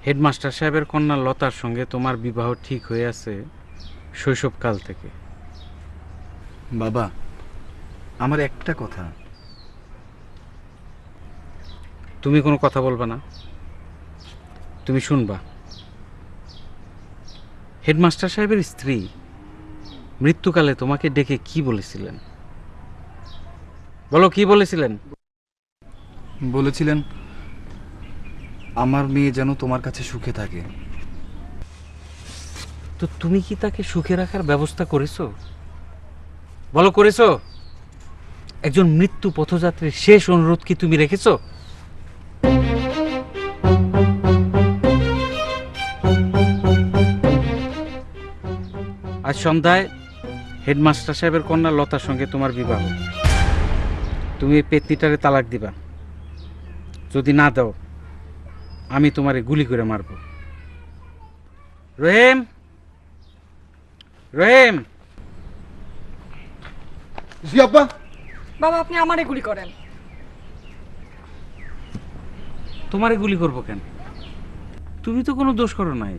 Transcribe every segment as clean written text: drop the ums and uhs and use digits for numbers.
Headmaster সাহেবের কন্যা লতার সঙ্গে তোমার বিবাহ ঠিক হয়ে আছে শৈশবকাল থেকে। বাবা, আমার একটা কথা। তুমি কোনো কথা বলবে না, তুমি শুনবা। হেডমাস্টার সাহেবের স্ত্রী মৃত্যুকালে তোমাকে ডেকে কি বলেছিলেন? বলো, কি বলেছিলেন? বলেছিলেন আমার মেয়ে যেন তোমার কাছে সুখে থাকে। তো তুমি কি তাকে সুখে রাখার ব্যবস্থা করেছো? বলো, করেছো? একজন মৃত্যু পথযাত্রীর শেষ অনুরোধ কি তুমি রেখেছো? আজ সন্ধ্যায় হেডমাস্টার সাহেবের কন্যা লতার সঙ্গে তোমার বিবাহ। তুমি এই পেতনিটারে তালাক দিবা। যদি না দাও, আমি তোমারে গুলি করে মারব। রহিম, রহিম। জি আব্বা। বাবা, আপনি আমারে গুলি করেন। তোমারে গুলি করবো কেন? তুমি তো কোনো দোষ করো নাই।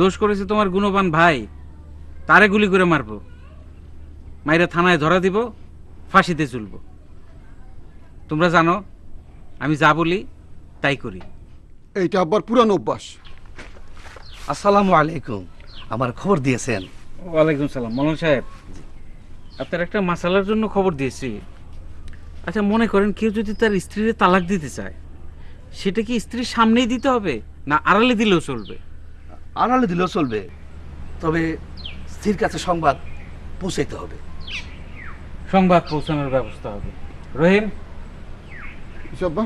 দোষ করেছে তোমার গুণবান ভাই, তারে গুলি করে মারবো। মাইরা থানায় ধরা দিব, ফাঁসিতে চলবো। তোমরা জানো আমি যা বলি তাই করি। এইটা আব্বার পুরানো অভ্যাস। আসসালামু আলাইকুম। আমার খবর দিয়েছেন? ওয়ালাইকুম সালাম। মৌলানা সাহেব, আপনার একটা মাসালার জন্য খবর দিয়েছি। আচ্ছা, মনে করেন কেউ যদি তার স্ত্রীর তালাক দিতে চায়, সেটা কি স্ত্রীর সামনেই দিতে হবে না আড়ালে দিলেও চলবে? আড়ালে দিলেও চলবে, তবে স্ত্রীর কাছে সংবাদ পৌঁছাইতে হবে। সংবাদ পৌঁছানোর ব্যবস্থা হবে। রহিম, জি আব্বা।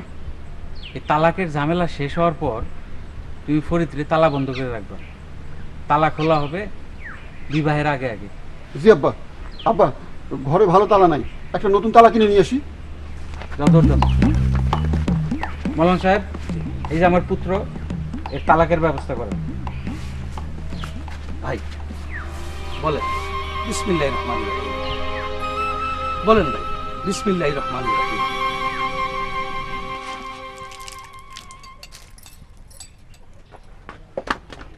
এই তালাকের ঝামেলা শেষ হওয়ার পর তুমি ফরিদরে তালা বন্ধ করে রাখবা। তালা খোলা হবে বিবাহের আগে আগে। জি আব্বা। আব্বা, ঘরে ভালো তালা নাই, একটা নতুন তালা কিনে নিয়ে আসি। মৌলানা সাহেব, এই যে আমার পুত্র, এর তালাকের ব্যবস্থা করেন। ভাই বলেন বিসমিল্লাহির রহমানির রহিম। বলেন ভাই, বিসমিল্লাহির রহমানির রহিম।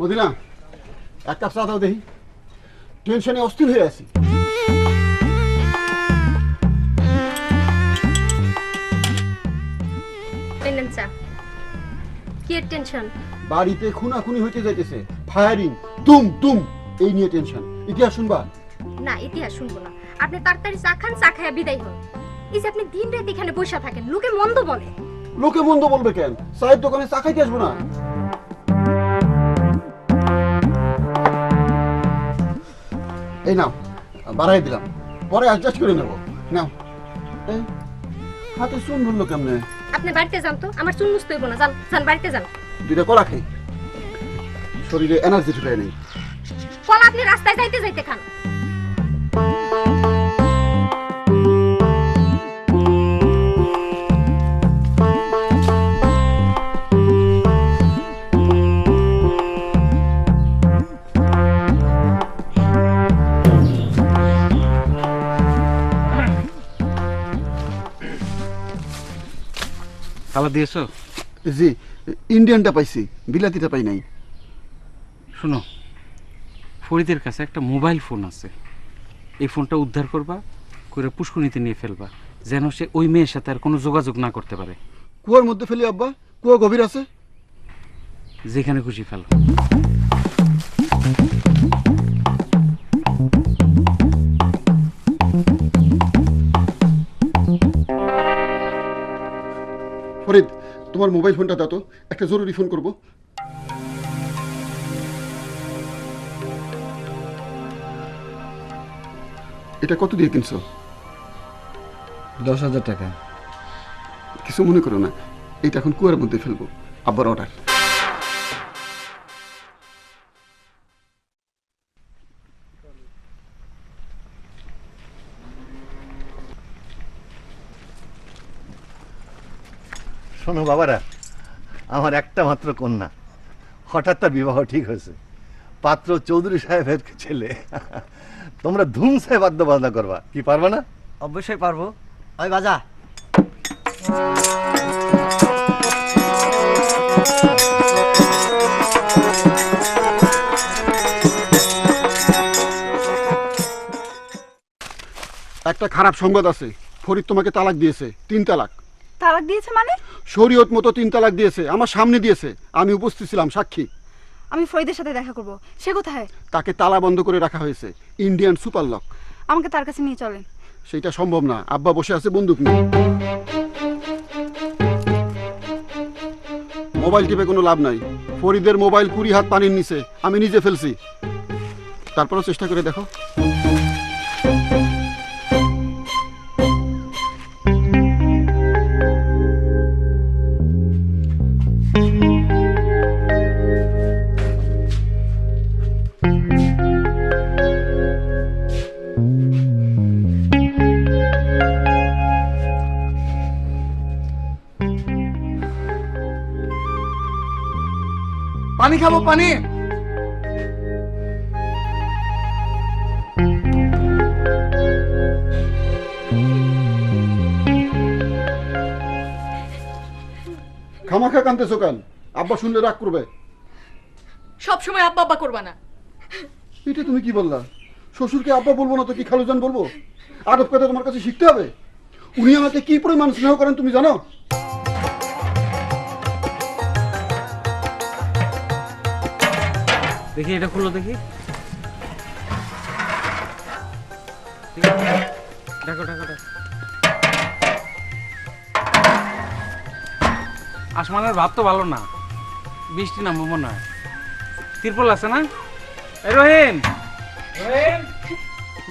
মদিনা, এক কাপ চা দাও দেখি, টেনশনে অস্থির হয়ে আছি। কি টেনশন? বাড়িতে খুনাখুনি হইতে যাইতেছে, ফায়ারিং, দুম দুম, এই নিয়ে টেনশন। ইতিহাস শুনবা? না, ইতিহাস শুনবো না। আপনি তাড়াতাড়ি চা খান, চা খাইয়া বিদায় হন। এই যে আপনি দিন রাত এখানে বসে থাকেন, লোকে মন্দ বলে। লোকে মন্দ বলবে কেন? চায়ের দোকানে চা খাইতে আসবো না? এই নাও, বাড়াই দিলাম, পরে অ্যাডজাস্ট করে নেবো। নাও। এই হাতে চুন ধরলো কেমনে? আপনি বাড়িতে যান তো, আমার চুন মুছতে হইব না। যান যান, বাড়িতে যান। দুইটা কলা খাই, শরীরে এনার্জি ঢুকায় নেই। ফল আপনি রাস্তায় যাইতে যাইতে খান। তালা দিয়েছো? জি, ইন্ডিয়ানটা পাইছি, বিলাতিটা পাই নাই। শোনো, ফরিদের কাছে একটা মোবাইল ফোন আছে। এই ফোনটা উদ্ধার করবা, করে পুষ্করিণীতে নিয়ে ফেলবা, যেন সে ওই মেয়ের সাথে আর কোনো যোগাযোগ না করতে পারে। কুয়ার মধ্যে ফেলি আব্বা? কুয়া গভীর আছে? যেখানে খুশি ফেলো। ফরিদ, তোমার মোবাইল ফোনটা দাও তো, একটা জরুরি ফোন করব। এটা কত দিয়ে কিনছো? 10,000 টাকা। কিছু মনে করো না, এইটা এখন কুয়ার মধ্যে ফেলবো। আব্বার অর্ডার। শোনো বাবারা, আমার একটা মাত্র কন্যা, হঠাৎ তার বিবাহ ঠিক হয়েছে। পাত্র চৌধুরী সাহেবের ছেলে। তোমরা ধুমসে বাদ্য বাজনা করবা, কি পারবা না? অবশ্যই পারবো। ওই বাজা। একটা খারাপ সংবাদ আছে, ফরিদ তোমাকে তালাক দিয়েছে, 3 তালাক। তালাক দিয়েছে মানে? শরীয়ত মতো 3 তালাক দিয়েছে, আমার সামনে দিয়েছে, আমি উপস্থিত ছিলাম সাক্ষী। আমি ফরিদের সাথে দেখা করব। সে কোথায়? তাকে তালা বন্ধ করে রাখা হয়েছে, ইন্ডিয়ান সুপার লক। আমাকে তার কাছে নিয়ে চলেন। সেটা সম্ভব না, আব্বা বসে আছে বন্দুক নিয়ে। মোবাইল টিপে কোনো লাভ নাই, ফরিদের মোবাইল 20 হাত পানির নিচে, আমি নিজে ফেলছি। তারপরও চেষ্টা করে দেখো। পানি খাবো, পানি। খামাখা কানতেছো কেন? আব্বা শুনলে রাগ করবে। সব সময় আব্বা আব্বা করবা না। এটা তুমি কি বললা? শ্বশুরকে আব্বা বলবো না তো কি খালুজান বলবো? আদব কথা তোমার কাছে শিখতে হবে। উনি আমাকে কি পরিমাণ স্নেহ করেন তুমি জানো? দেখি এটা খুলো দেখি। দেখো দেখো দেখো, আসমানের ভাব তো ভালো না, বৃষ্টি নামবো মনে হয়। তিরপল আছে না? এই রহিম, রহিম।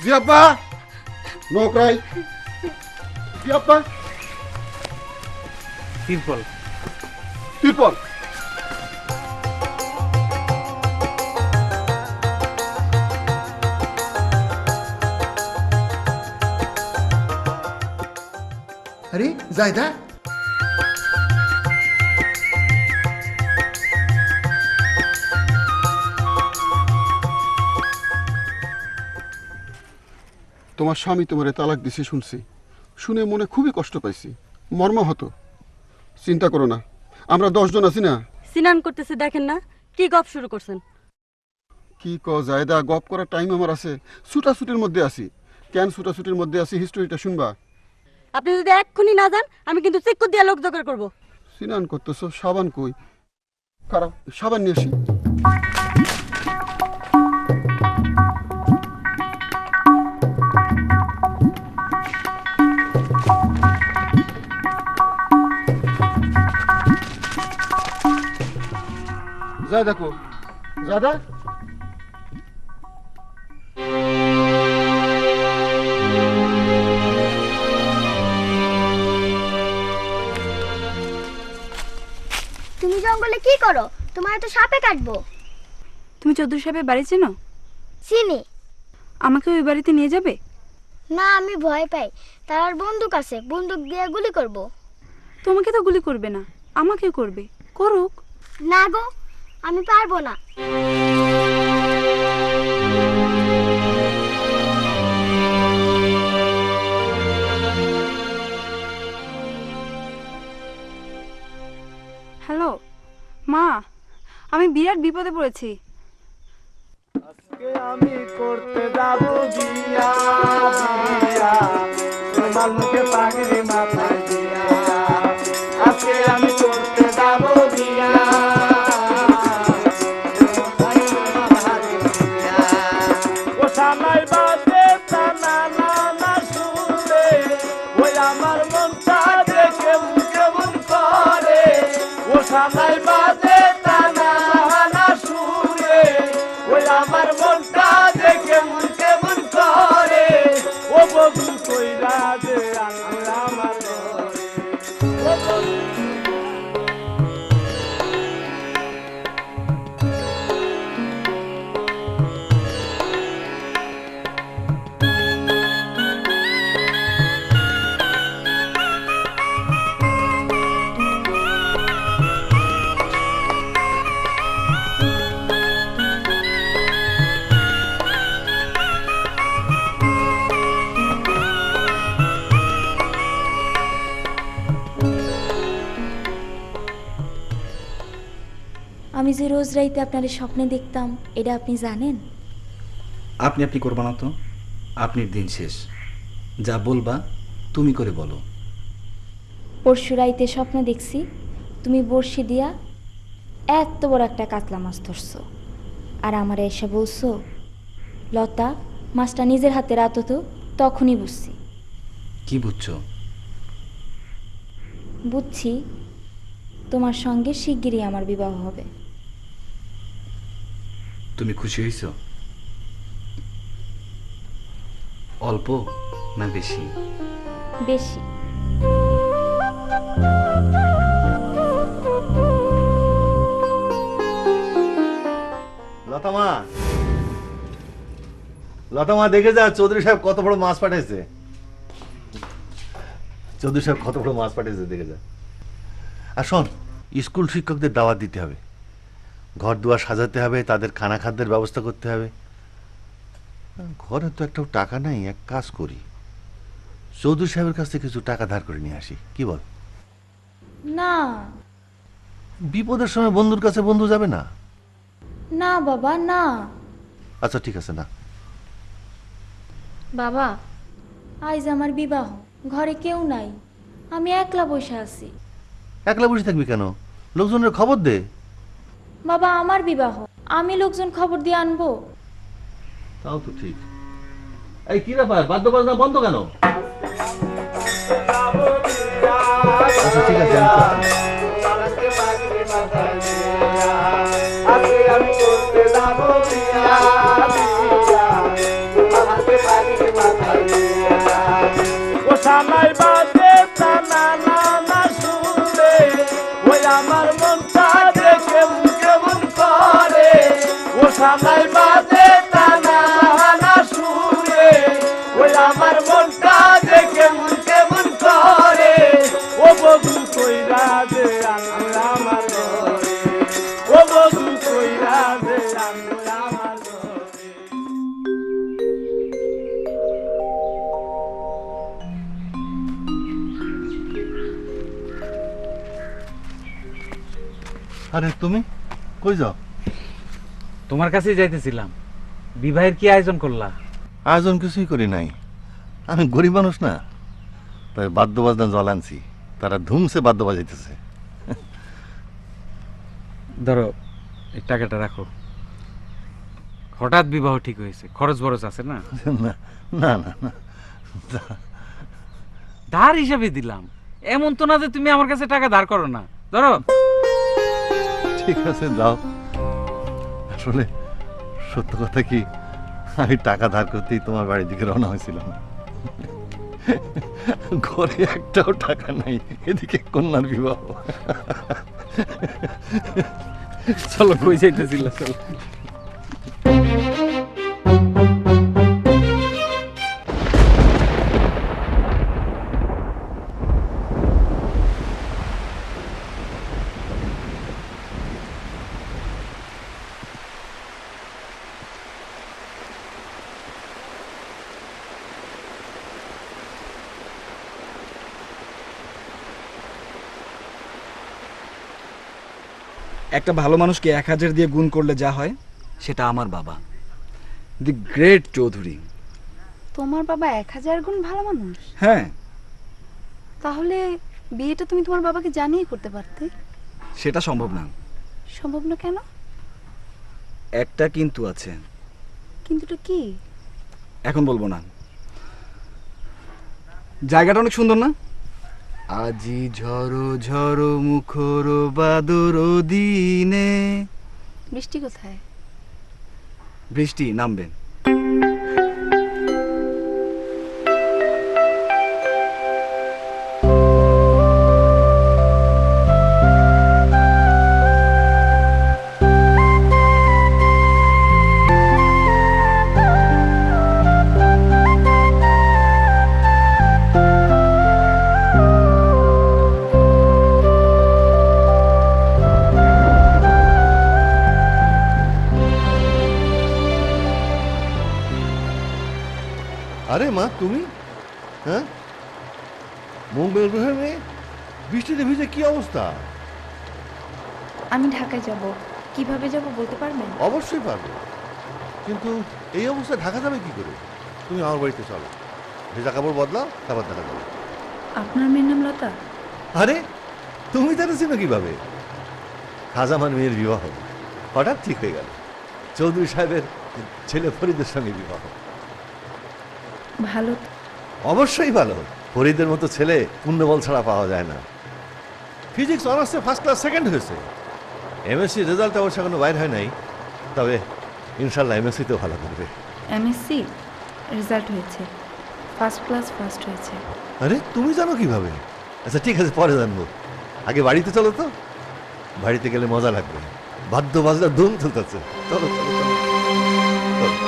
জি আব্বা। No Cry. জি আব্বা। তিরপল। তিরপল। আরে জায়দা, তোমার স্বামী তোমারে তালাক দিছে শুনছি, শুনে মনে খুবই কষ্ট পাইছি, মর্মাহত। চিন্তা করো না, আমরা 10 জন আছি না। সিনান করতেছে দেখেন না, কি গপ শুরু করছেন? কি জায়দা, গপ করার টাইম আমার আছে? ছুটাছুটির মধ্যে আছি। কেন ছুটাছুটির মধ্যে আছি হিস্টোরিটা শুনবা? আপনি যদি এক্ষুনি না যান আমি কিন্তু চিক্কু দিয়ে লোক জোগাড় করবো। স্নান করতেছো, সাবান কই? খারাপ, সাবান নিয়ে আসি। যাই দেখো, দাদা। তুমি জঙ্গলে কি করো? তোমার তো সাপে কাটবো। তুমি চৌধুরী সাহেবের বাড়ি চেনো? চিনি। আমাকে ওই বাড়িতে নিয়ে যাবে? না, আমি ভয় পাই। তার বন্দুক আছে, বন্দুক দিয়ে গুলি করব। তোমাকে তো গুলি করবে না, আমাকে করবে। করুক। না গো, আমি পারবো না। হ্যালো মা, আমি বিরাট বিপদে পড়েছি। আজকে আমি করতে যাব বিয়া, বিয়া তোমার মুখে পাগড়ি মাথায় দিয়া। আজকে আমি করতে যাব বিয়া, ও সানাই বাজে টানা না না শুনে, ওই আমার মনটা দেখে কেমন করে। ও সানাই বাজে টানা না শুনে, ওই আমার মনটা দেখে কেমন করে। ও বধু কইরা দে আমার ঘরে, ও বধু। আমি যে রোজ রাইতে আপনার স্বপ্নে দেখতাম, এটা আপনি জানেন? আপনি করবেন না তো, আপনার দিন শেষ। যা বলবা তুমি করে বলো। পরশু রাইতে স্বপ্ন দেখছি তুমি বড়শি দিয়া এত বড় একটা কাতলা মাছ ধরছো, আর আমার এসে বলছো লতা মাছটা নিজের হাতে রাতো তো। তখনই বুঝছি কি বুঝছো? বুঝছি তোমার সঙ্গে শিগগিরই আমার বিবাহ হবে। তুমি খুশি হইছো? অল্প না বেশি? বেশি। লতামা, লতামা দেখে যা চৌধুরী সাহেব কত বড় মাছ পাঠাইছে। চৌধুরী সাহেব কত বড় মাছ পাঠিয়েছে দেখে যা। আর শোন, স্কুল শিক্ষকদের দাওয়াত দিতে হবে, ঘর দুয়ার সাজাতে হবে, তাদের খানা খাদ্যের ব্যবস্থা করতে হবে। ঘরে তো একটাও টাকা নাই, এক কাজ করি, চৌধুরী সাহেবের কাছ থেকে কিছু টাকা ধার করে নিয়ে আসি, কি বল? না বিপদের সময় বন্ধুর কাছে বন্ধু যাবে না? না বাবা না। আচ্ছা ঠিক আছে, না। বাবা আজ আমার বিবাহ, ঘরে কেউ নাই, আমি একলা বসে আছি। একলা বসে থাকবি কেন? লোকজনের খবর দে। বাবা আমার বিবাহ, আমি লোকজন খবর দিয়ে আনবো? তাও তো ঠিক। এই কি ব্যাপার, বাদ্য বাজনা বন্ধ কেন? আচ্ছা ঠিক আছে, আমার মনটা দেখে কেমন করে, ও সালাই বাজে টানা না শুনে, ওই আমার মনটা দেখে কেমন করে, ও বধু কইরা দে আঙ্গুর আমার ঘরে, ও বধু কইরা দে আঙ্গুর আমার ঘরে। আরে তুমি কই যাও? তোমার কাছেই যাইতেছিলাম। বিবাহের কি আয়োজন করলা? আয়োজন কিছুই করি নাই, আমি গরিব মানুষ না, তাই বাদ্য বাজনা জল আনছি, তারা ধুমসে বাদ্য বাজাইতেছে। ধরো এই টাকাটা রাখো, হঠাৎ বিবাহ ঠিক হয়েছে, খরচ বরচ আছে না। না না না না, ধার হিসাবে দিলাম, এমন তো না যে তুমি আমার কাছে টাকা ধার করো না। ধরো। ঠিক আছে দাও। আসলে সত্য কথা কি, আমি টাকা ধার করতেই তোমার বাড়ির দিকে রওনা হয়েছিলাম। ঘরে একটাও টাকা নাই, এদিকে কন্যার বিবাহ। চলো কই যাইতেছিল, চলো। একটা ভালো মানুষকে 1000 দিয়ে গুণ করলে যা হয়, সেটা আমার বাবা, দি গ্রেট চৌধুরী। তোমার বাবা 1000 গুণ ভালো মানুষ? হ্যাঁ। তাহলে বিয়েটা তুমি তোমার বাবাকে জানিয়ে করতে পারতে। সেটা সম্ভব না। সম্ভব না কেন? একটা কিন্তু আছে। কিন্তুটা কি? এখন বলবো না। জায়গাটা অনেক সুন্দর না? আজি ঝড়ো ঝড়ো মুখর বাদর দিনে। বৃষ্টি কোথায়? বৃষ্টি নামবে। আরে মা, তুমি? হ্যাঁ, মঙ্গল গ্রহের মেয়ে, বৃষ্টিতে ভিজে কি অবস্থা? আমি ঢাকায় যাব, কিভাবে যাব বলতে পারবেন? অবশ্যই পারবো, কিন্তু এই অবস্থায় ঢাকা যাবে কি করে? তুমি আমার বাড়িতে চলো, ভেজা কাপড় বদলাও, তারপর দেখা যাবে। আপনার মেয়ের নাম লতা? আরে তুমি তাহলে চিনো কিভাবে? খাজামান মেয়ের বিবাহ হঠাৎ ঠিক হয়ে গেল। চৌধুরী সাহেবের ছেলে ফরিদের সঙ্গে বিবাহ। ভালো। অবশ্যই ভালো। ফরিদের মতো ছেলে পুণ্যবল ছাড়া পাওয়া যায় না। ফিজিক্স অনার্সে ফার্স্ট ক্লাস সেকেন্ড হয়েছে। এমএসসি রেজাল্ট অবশ্য এখনো বাইর হয় নাই, তবে ইনশাল্লাহ এমএসসিতেও ভালো করবে। এমএসসি রেজাল্ট হয়েছে, ফার্স্ট ক্লাস ফার্স্ট হয়েছে। আরে তুমি জানো কিভাবে? আচ্ছা ঠিক আছে, পরে জানবো। আগে বাড়িতে চলো তো, বাড়িতে গেলে মজা লাগবে। বাদ্য বাজনা ধুম চলতেছে। চলো চলো চলো।